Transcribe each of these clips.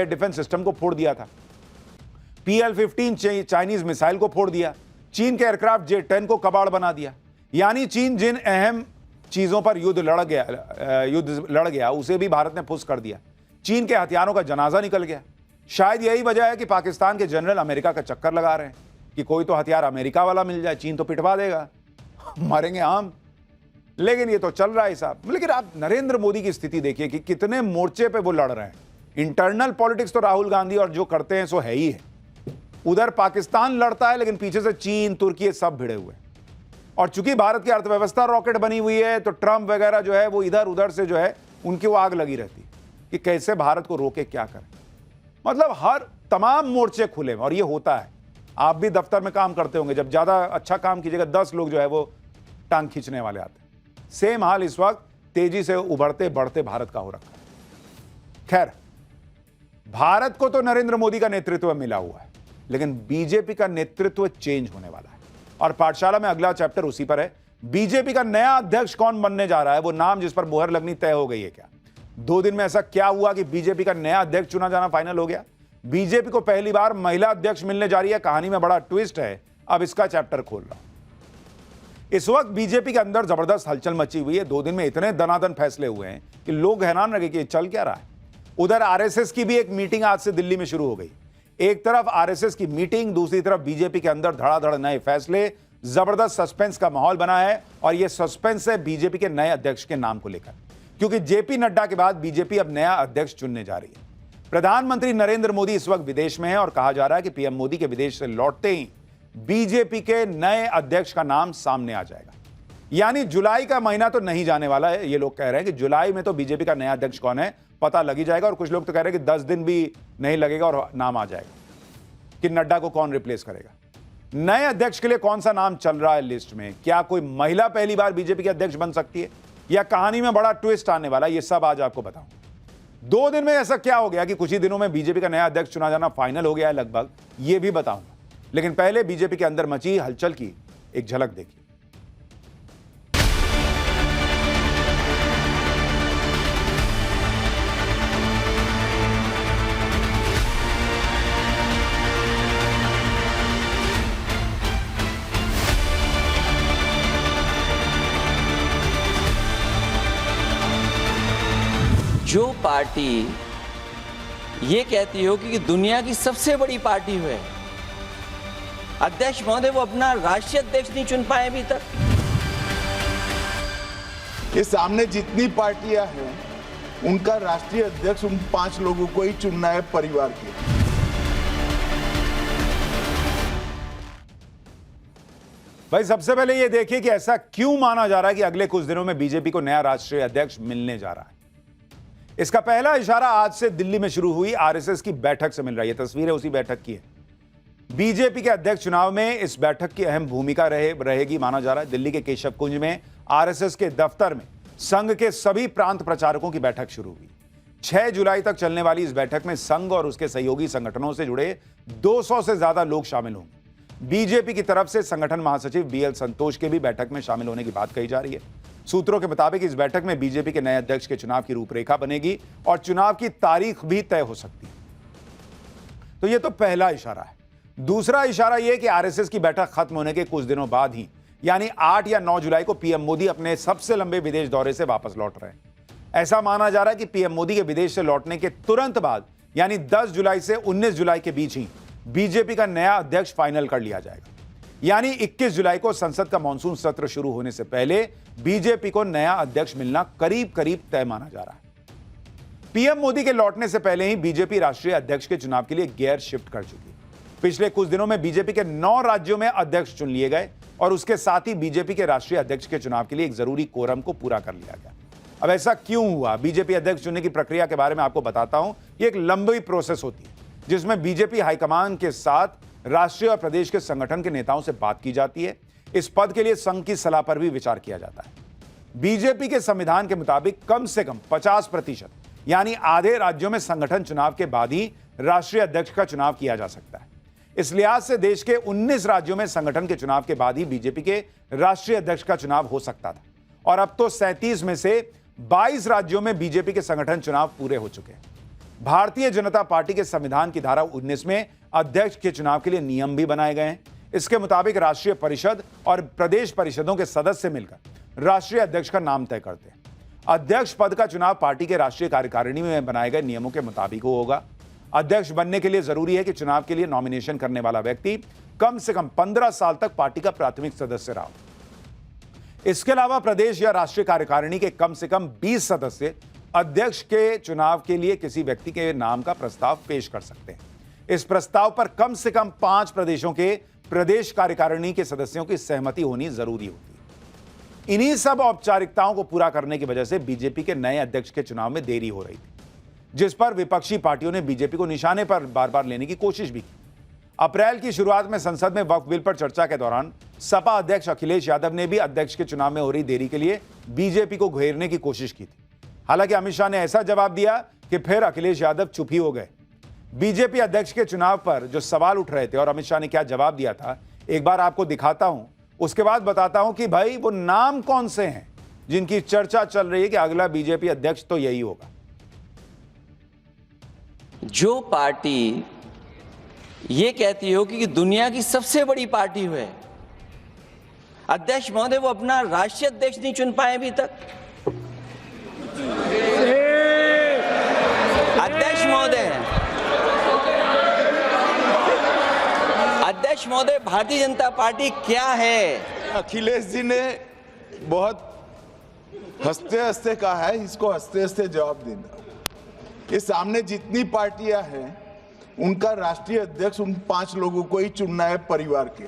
Defence system को फोड़ दिया था, PL-15 चाइनीज मिसाइल को फोड़ दिया, चीन के एयरक्राफ्ट J-10 को कबाड़ बना दिया। यानी चीन जिन अहम चीजों पर युद्ध लड़ गया उसे भी भारत ने फुस कर दिया। चीन के हथियारों का जनाजा निकल गया। शायद यही वजह है कि पाकिस्तान के जनरल अमेरिका का चक्कर लगा रहे हैं कि कोई तो हथियार अमेरिका वाला मिल जाए, चीन तो पिटवा देगा, मरेंगे हम। लेकिन ये तो चल रहा है साहब। लेकिन आप नरेंद्र मोदी की स्थिति देखिए कि कितने मोर्चे पे वो लड़ रहे हैं। इंटरनल पॉलिटिक्स तो राहुल गांधी और जो करते हैं सो है ही है। उधर पाकिस्तान लड़ता है लेकिन पीछे से चीन, तुर्की सब भिड़े हुए हैं। और चूंकि भारत की अर्थव्यवस्था रॉकेट बनी हुई है तो ट्रंप वगैरह जो है वो इधर उधर से जो है उनकी वो आग लगी रहती है कि कैसे भारत को रोके, क्या करें। मतलब हर तमाम मोर्चे खुले हैं और ये होता है। आप भी दफ्तर में काम करते होंगे, जब ज्यादा अच्छा काम कीजिएगा 10 लोग जो है वो टांग खींचने वाले आते हैं। सेम हाल इस वक्त तेजी से उभरते बढ़ते भारत का हो रखा है। खैर, भारत को तो नरेंद्र मोदी का नेतृत्व मिला हुआ है, लेकिन बीजेपी का नेतृत्व चेंज होने वाला है और पाठशाला में अगला चैप्टर उसी पर है। बीजेपी का नया अध्यक्ष कौन बनने जा रहा है, वो नाम जिस पर मुहर लगनी तय हो गई है क्या? 2 दिन में ऐसा क्या हुआ कि बीजेपी का नया अध्यक्ष चुना जाना फाइनल हो गया? बीजेपी को पहली बार महिला अध्यक्ष मिलने जा रही है। कहानी में बड़ा ट्विस्ट है, अब इसका चैप्टर खोल रहा हूं। इस वक्त बीजेपी के अंदर जबरदस्त हलचल मची हुई है। 2 दिन में इतने दनादन फैसले हुए हैं कि लोग हैरान रहे कि चल क्या रहा है। उधर आरएसएस की भी एक मीटिंग आज से दिल्ली में शुरू हो गई। एक तरफ आरएसएस की मीटिंग, दूसरी तरफ बीजेपी के अंदर धड़ाधड़ नए फैसले। जबरदस्त सस्पेंस का माहौल बना है और यह सस्पेंस है बीजेपी के नए अध्यक्ष के नाम को लेकर, क्योंकि जेपी नड्डा के बाद बीजेपी अब नया अध्यक्ष चुनने जा रही है। प्रधानमंत्री नरेंद्र मोदी इस वक्त विदेश में है और कहा जा रहा है कि पीएम मोदी के विदेश से लौटते ही बीजेपी के नए अध्यक्ष का नाम सामने आ जाएगा। यानी जुलाई का महीना तो नहीं जाने वाला है। ये लोग कह रहे हैं कि जुलाई में तो बीजेपी का नया अध्यक्ष कौन है पता लग ही जाएगा, और कुछ लोग तो कह रहे हैं कि 10 दिन भी नहीं लगेगा और नाम आ जाएगा कि नड्डा को कौन रिप्लेस करेगा। नए अध्यक्ष के लिए कौन सा नाम चल रहा है लिस्ट में? क्या कोई महिला पहली बार बीजेपी के अध्यक्ष बन सकती है या कहानी में बड़ा ट्विस्ट आने वाला है? ये सब आज आपको बताऊं। 2 दिन में ऐसा क्या हो गया कि कुछ ही दिनों में बीजेपी का नया अध्यक्ष चुना जाना फाइनल हो गया है लगभग, ये भी बताऊंगा। लेकिन पहले बीजेपी के अंदर मची हलचल की एक झलक देखिए। जो पार्टी ये कहती हो कि दुनिया की सबसे बड़ी पार्टी है, अध्यक्ष महोदय वो अपना राष्ट्रीय अध्यक्ष नहीं चुन पाए अभी तक। ये सामने जितनी पार्टियां हैं उनका राष्ट्रीय अध्यक्ष उन 5 लोगों को ही चुनना है परिवार के। भाई सबसे पहले ये देखिए कि ऐसा क्यों माना जा रहा है कि अगले कुछ दिनों में बीजेपी को नया राष्ट्रीय अध्यक्ष मिलने जा रहा है। इसका पहला इशारा आज से दिल्ली में शुरू हुई आरएसएस की बैठक से मिल रहा है। यह तस्वीर है उसी बैठक की है। बीजेपी के अध्यक्ष चुनाव में इस बैठक की अहम भूमिका रहेगी माना जा रहा है। दिल्ली के केशव कुंज में आरएसएस के दफ्तर में संघ के सभी प्रांत प्रचारकों की बैठक शुरू हुई। 6 जुलाई तक चलने वाली इस बैठक में संघ और उसके सहयोगी संगठनों से जुड़े 200 से ज्यादा लोग शामिल होंगे। बीजेपी की तरफ से संगठन महासचिव बीएल संतोष के भी बैठक में शामिल होने की बात कही जा रही है। सूत्रों के मुताबिक इस बैठक में बीजेपी के नए अध्यक्ष के चुनाव की रूपरेखा बनेगी और चुनाव की तारीख भी तय हो सकती है। तो यह तो पहला इशारा है। दूसरा इशारा यह कि आरएसएस की बैठक खत्म होने के कुछ दिनों बाद ही यानी 8 या 9 जुलाई को पीएम मोदी अपने सबसे लंबे विदेश दौरे से वापस लौट रहे हैं। ऐसा माना जा रहा है कि पीएम मोदी के विदेश से लौटने के तुरंत बाद यानी 10 जुलाई से 19 जुलाई के बीच ही बीजेपी का नया अध्यक्ष फाइनल कर लिया जाएगा। यानी 21 जुलाई को संसद का मानसून सत्र शुरू होने से पहले बीजेपी को नया अध्यक्ष मिलना करीब करीब तय माना जा रहा है। पीएम मोदी के लौटने से पहले ही बीजेपी राष्ट्रीय अध्यक्ष के चुनाव के लिए गियर शिफ्ट कर चुकी है। पिछले कुछ दिनों में बीजेपी के 9 राज्यों में अध्यक्ष चुन लिए गए और उसके साथ ही बीजेपी के राष्ट्रीय अध्यक्ष के चुनाव के लिए एक जरूरी कोरम को पूरा कर लिया गया। अब ऐसा क्यों हुआ? बीजेपी अध्यक्ष चुनने की प्रक्रिया के बारे में आपको बताता हूं। यह एक लंबी प्रोसेस होती है जिसमें बीजेपी हाईकमान के साथ राष्ट्रीय और प्रदेश के संगठन के नेताओं से बात की जाती है। इस पद के लिए संघ की सलाह पर भी विचार किया जाता है। बीजेपी के संविधान के मुताबिक कम से कम 50% यानी आधे राज्यों में संगठन चुनाव के बाद ही राष्ट्रीय अध्यक्ष का चुनाव किया जा सकता है। इस लिहाज से देश के 19 राज्यों में संगठन के चुनाव के बाद ही बीजेपी के राष्ट्रीय अध्यक्ष का चुनाव हो सकता था और अब तो 37 में से 22 राज्यों में बीजेपी के संगठन चुनाव पूरे हो चुके हैं। भारतीय जनता पार्टी के संविधान की धारा 19 में अध्यक्ष के चुनाव के लिए नियम भी बनाए गए हैं। इसके मुताबिक राष्ट्रीय परिषद और प्रदेश परिषदों के सदस्य मिलकर राष्ट्रीय अध्यक्ष का नाम तय करते हैं। अध्यक्ष पद का चुनाव पार्टी के राष्ट्रीय कार्यकारिणी में बनाए गए नियमों के मुताबिक होगा। अध्यक्ष बनने के लिए जरूरी है कि चुनाव के लिए नॉमिनेशन करने वाला व्यक्ति कम से कम 15 साल तक पार्टी का प्राथमिक सदस्य रहा हो। इसके अलावा प्रदेश या राष्ट्रीय कार्यकारिणी के कम से कम 20 सदस्य अध्यक्ष के चुनाव के लिए किसी व्यक्ति के नाम का प्रस्ताव पेश कर सकते हैं। इस प्रस्ताव पर कम से कम 5 प्रदेशों के प्रदेश कार्यकारिणी के सदस्यों की सहमति होनी जरूरी होती है। इन्हीं सब औपचारिकताओं को पूरा करने की वजह से बीजेपी के नए अध्यक्ष के चुनाव में देरी हो रही थी, जिस पर विपक्षी पार्टियों ने बीजेपी को निशाने पर बार बार लेने की कोशिश भी की। अप्रैल की शुरुआत में संसद में वक्फ बिल पर चर्चा के दौरान सपा अध्यक्ष अखिलेश यादव ने भी अध्यक्ष के चुनाव में हो रही देरी के लिए बीजेपी को घेरने की कोशिश की थी। हालांकि अमित शाह ने ऐसा जवाब दिया कि फिर अखिलेश यादव चुप ही हो गए। बीजेपी अध्यक्ष के चुनाव पर जो सवाल उठ रहे थे और अमित शाह ने क्या जवाब दिया था, एक बार आपको दिखाता हूं, उसके बाद बताता हूं कि भाई वो नाम कौन से हैं जिनकी चर्चा चल रही है कि अगला बीजेपी अध्यक्ष तो यही होगा। जो पार्टी ये कहती हो कि दुनिया की सबसे बड़ी पार्टी है, अध्यक्ष महोदय वो अपना राष्ट्रीय अध्यक्ष नहीं चुन पाए अभी तक। अध्यक्ष महोदय भारतीय जनता पार्टी क्या है? अखिलेश जी ने बहुत हंसते हंसते कहा है, इसको हंसते हंसते जवाब देना। ये सामने जितनी पार्टियां हैं उनका राष्ट्रीय अध्यक्ष उन 5 लोगों को ही चुनना है परिवार के।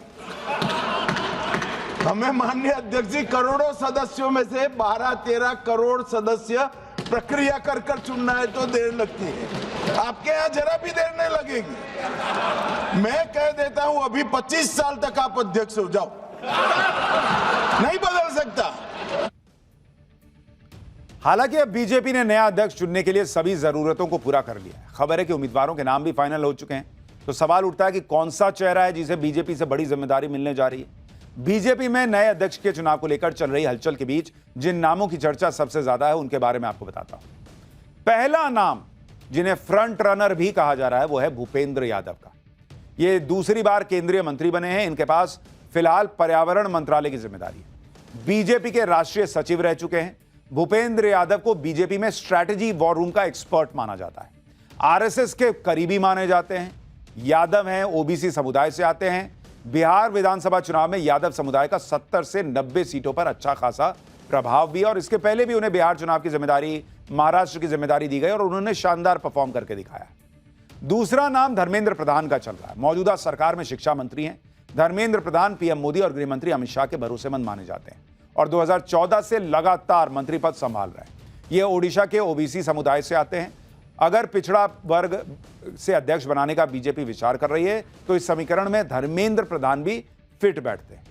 हमें माननीय अध्यक्ष जी करोड़ों सदस्यों में से 12-13 करोड़ सदस्य प्रक्रिया कर कर चुनना है तो देर लगती है। आपके यहां जरा भी देर नहीं लगेगी। मैं कह देता हूं अभी 25 साल तक आप अध्यक्ष हो जाओ, नहीं बदल सकता। हालांकि अब बीजेपी ने नया अध्यक्ष चुनने के लिए सभी जरूरतों को पूरा कर लिया है। खबर है कि उम्मीदवारों के नाम भी फाइनल हो चुके हैं। तो सवाल उठता है कि कौन सा चेहरा है जिसे बीजेपी से बड़ी जिम्मेदारी मिलने जा रही है। बीजेपी में नए अध्यक्ष के चुनाव को लेकर चल रही हलचल के बीच जिन नामों की चर्चा सबसे ज्यादा है उनके बारे में आपको बताता हूं। पहला नाम जिन्हें फ्रंट रनर भी कहा जा रहा है वो है भूपेंद्र यादव का। ये दूसरी बार केंद्रीय मंत्री बने हैं। इनके पास फिलहाल पर्यावरण मंत्रालय की जिम्मेदारी है। बीजेपी के राष्ट्रीय सचिव रह चुके हैं। भूपेंद्र यादव को बीजेपी में स्ट्रैटेजी वॉर रूम का एक्सपर्ट माना जाता है। आरएसएस के करीबी माने जाते हैं। यादव हैं, ओबीसी समुदाय से आते हैं। बिहार विधानसभा चुनाव में यादव समुदाय का 70 से 90 सीटों पर अच्छा खासा प्रभाव भी, और इसके पहले भी उन्हें बिहार चुनाव की जिम्मेदारी, महाराष्ट्र की जिम्मेदारी दी गई और उन्होंने शानदार परफॉर्म करके दिखाया। दूसरा नाम धर्मेंद्र प्रधान का चल रहा है। मौजूदा सरकार में शिक्षा मंत्री हैं। धर्मेंद्र प्रधान पीएम मोदी और गृह मंत्री अमित शाह के भरोसेमंद माने जाते हैं और 2014 से लगातार मंत्री पद संभाल रहे हैं। ये ओडिशा के ओबीसी समुदाय से आते हैं। अगर पिछड़ा वर्ग से अध्यक्ष बनाने का बीजेपी विचार कर रही है तो इस समीकरण में धर्मेंद्र प्रधान भी फिट बैठते हैं।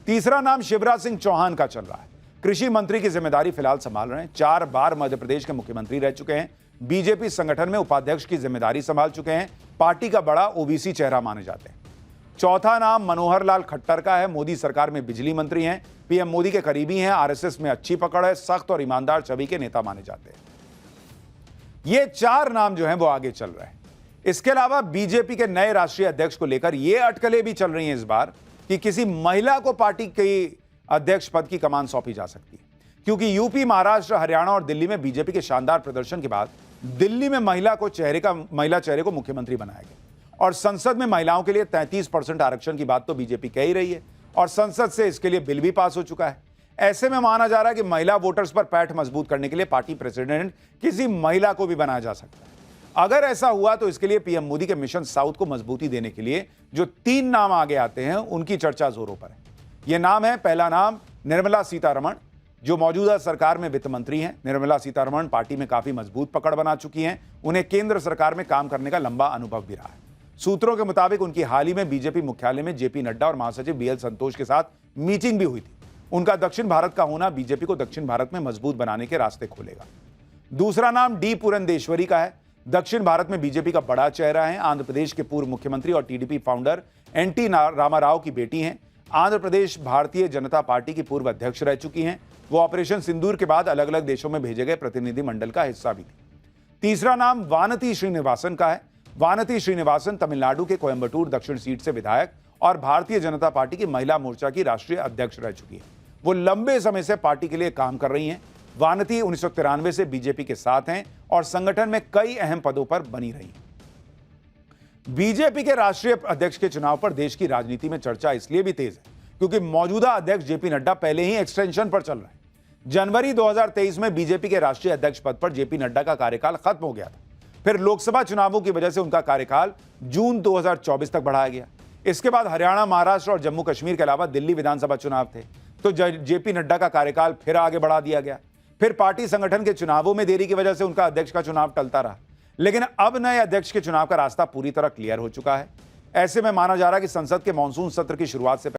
तीसरा नाम शिवराज सिंह चौहान का चल रहा है। कृषि मंत्री की जिम्मेदारी फिलहाल संभाल रहे हैं। 4 बार मध्य प्रदेश के मुख्यमंत्री रह चुके हैं। बीजेपी संगठन में उपाध्यक्ष की जिम्मेदारी संभाल चुके हैं। पार्टी का बड़ा ओबीसी चेहरा माने जाते हैं। चौथा नाम मनोहर लाल खट्टर का है। मोदी सरकार में बिजली मंत्री हैं। पीएम मोदी के करीबी हैं। आरएसएस में अच्छी पकड़ है। सख्त और ईमानदार छवि के नेता माने जाते हैं। ये 4 नाम जो हैं वो आगे चल रहे हैं। इसके अलावा बीजेपी के नए राष्ट्रीय अध्यक्ष को लेकर ये अटकलें भी चल रही हैं इस बार कि किसी महिला को पार्टी के अध्यक्ष पद की कमान सौंपी जा सकती है, क्योंकि यूपी, महाराष्ट्र, हरियाणा और दिल्ली में बीजेपी के शानदार प्रदर्शन के बाद दिल्ली में महिला चेहरे को मुख्यमंत्री बनाया गया और संसद में महिलाओं के लिए 33% आरक्षण की बात तो बीजेपी कह ही रही है और संसद से इसके लिए बिल भी पास हो चुका है। ऐसे में माना जा रहा है कि महिला वोटर्स पर पैठ मजबूत करने के लिए पार्टी प्रेसिडेंट किसी महिला को भी बनाया जा सकता है। अगर ऐसा हुआ तो इसके लिए पीएम मोदी के मिशन साउथ को मजबूती देने के लिए जो 3 नाम आगे आते हैं उनकी चर्चा जोरों पर है। यह नाम है, पहला नाम निर्मला सीतारमण, जो मौजूदा सरकार में वित्त मंत्री हैं। निर्मला सीतारमण पार्टी में काफी मजबूत पकड़ बना चुकी हैं। उन्हें केंद्र सरकार में काम करने का लंबा अनुभव भी रहा है। सूत्रों के मुताबिक उनकी हाल ही में बीजेपी मुख्यालय में जेपी नड्डा और महासचिव बीएल संतोष के साथ मीटिंग भी हुई थी। उनका दक्षिण भारत का होना बीजेपी को दक्षिण भारत में मजबूत बनाने के रास्ते खोलेगा। दूसरा नाम डी पुरंदेश्वरी का है। दक्षिण भारत में बीजेपी का बड़ा चेहरा है। आंध्र प्रदेश के पूर्व मुख्यमंत्री और टीडीपी फाउंडर एनटी रामाराव की बेटी हैं। आंध्र प्रदेश भारतीय जनता पार्टी की पूर्व अध्यक्ष रह चुकी हैं। वो ऑपरेशन सिंदूर के बाद अलग अलग देशों में भेजे गए प्रतिनिधिमंडल का हिस्सा भी थी। तीसरा नाम वानती श्रीनिवासन का है। वानती श्रीनिवासन तमिलनाडु के कोयंबटूर दक्षिण सीट से विधायक और भारतीय जनता पार्टी की महिला मोर्चा की राष्ट्रीय अध्यक्ष रह चुकी है। वो लंबे समय से पार्टी के लिए काम कर रही हैं। वानती 1993 से बीजेपी के साथ हैं और संगठन में कई अहम पदों पर बनी रही हैं। बीजेपी के राष्ट्रीय अध्यक्ष के चुनाव पर देश की राजनीति में चर्चा इसलिए भी तेज है क्योंकि मौजूदा अध्यक्ष जेपी नड्डा पहले ही एक्सटेंशन पर चल रहे हैं। जनवरी 2023 में बीजेपी के राष्ट्रीय अध्यक्ष पद पर जेपी नड्डा का कार्यकाल खत्म हो गया था। फिर लोकसभा चुनावों की वजह से उनका कार्यकाल जून 2024 तक बढ़ाया गया। इसके बाद हरियाणा, महाराष्ट्र और जम्मू कश्मीर के अलावा दिल्ली विधानसभा चुनाव थे, तो जेपी नड्डा का कार्यकाल फिर आगे बढ़ा दिया गया। फिर पार्टी संगठन के चुनावों में देरी की वजह से उनका अध्यक्ष का चुनाव टलता रहा, लेकिन अब नए अध्यक्ष के चुनाव का रास्ता पूरी तरह क्लियर हो चुका है। ऐसे में माना जा रहा है कि संसद के मॉनसून सत्र की शुरुआत से